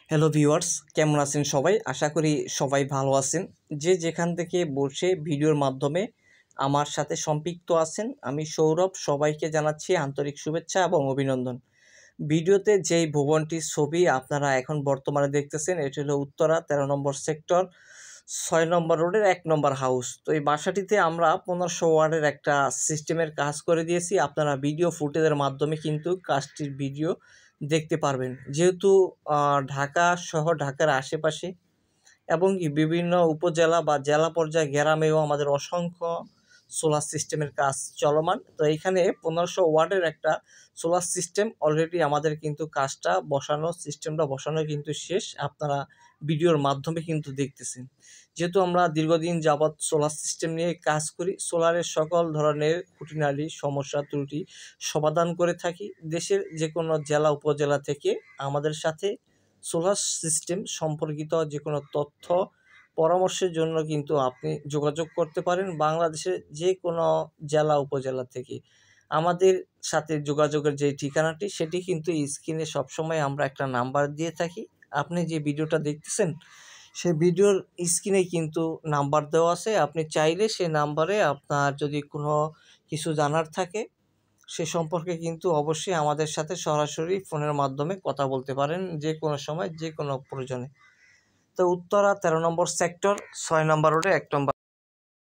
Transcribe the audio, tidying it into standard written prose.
Hello viewers, কেমন আছেন সবাই? আশা করি সবাই ভালো আছেন। যে যেখান থেকে বসে ভিডিওর মাধ্যমে আমার সাথে সম্পৃক্ত আছেন, আমি সৌরভ সবাইকে জানাচ্ছি আন্তরিক শুভেচ্ছা এবং অভিনন্দন। ভিডিওতে যেই ভবনটির ছবি আপনারা এখন বর্তমানে দেখতেছেন, এটি হলো উত্তরা 13 নম্বর সেক্টর 6 নম্বর রোডের 1 নম্বর হাউস। তো এই বাসাটিতে আমরা 1500 ওয়াটের একটা সিস্টেমের কাজ করে দিয়েছি। আপনারা ভিডিও ফুটেজের মাধ্যমে কিন্তু কাজটির ভিডিও দেখতে পারবেন। যেহেতু ঢাকা সহ ঢাকার আশেপাশে এবং কি বিভিন্ন উপজেলা বা জেলা পর্যায়ে গ্রামেও আমাদের অসংখ্য সোলার সিস্টেমের কাজ চলমান। তো এইখানে 1500 ওয়াটের একটা সোলার সিস্টেম অলরেডি আমাদের কিন্তু কাজটা সিস্টেমটা বসানো কিন্তু শেষ। আপনারা ভিডিওর মাধ্যমে কিন্তু দেখতেছেন। যেহেতু আমরা দীর্ঘদিন যাবৎ সোলার সিস্টেম নিয়ে কাজ করি, সোলারের সকল ধরনের খুঁটিনাটি সমস্যা ত্রুটি সমাধান করে থাকি। দেশের যে কোনো জেলা উপজেলা থেকে আমাদের সাথে সোলার সিস্টেম সম্পর্কিত যে কোনো তথ্য পরামর্শের জন্য কিন্তু আপনি যোগাযোগ করতে পারেন বাংলাদেশের যে কোনো জেলা উপজেলা থেকে। আমাদের সাথে যোগাযোগের যে ঠিকানাটি সেটি কিন্তু স্ক্রিনে সবসময় আমরা একটা নাম্বার দিয়ে থাকি। আপনি যে ভিডিওটা দেখতেছেন সেই ভিডিওর স্ক্রিনে কিন্তু নাম্বার দেওয়া আছে। আপনি চাইলে সেই নাম্বারে আপনার যদি কোনো কিছু জানার থাকে সে সম্পর্কে কিন্তু অবশ্যই আমাদের সাথে সরাসরি ফোনের মাধ্যমে কথা বলতে পারেন যে কোনো সময় যে কোনো প্রয়োজনে। তো উত্তরা 13 নম্বর সেক্টর 6 নম্বর রোডে 1 নম্বর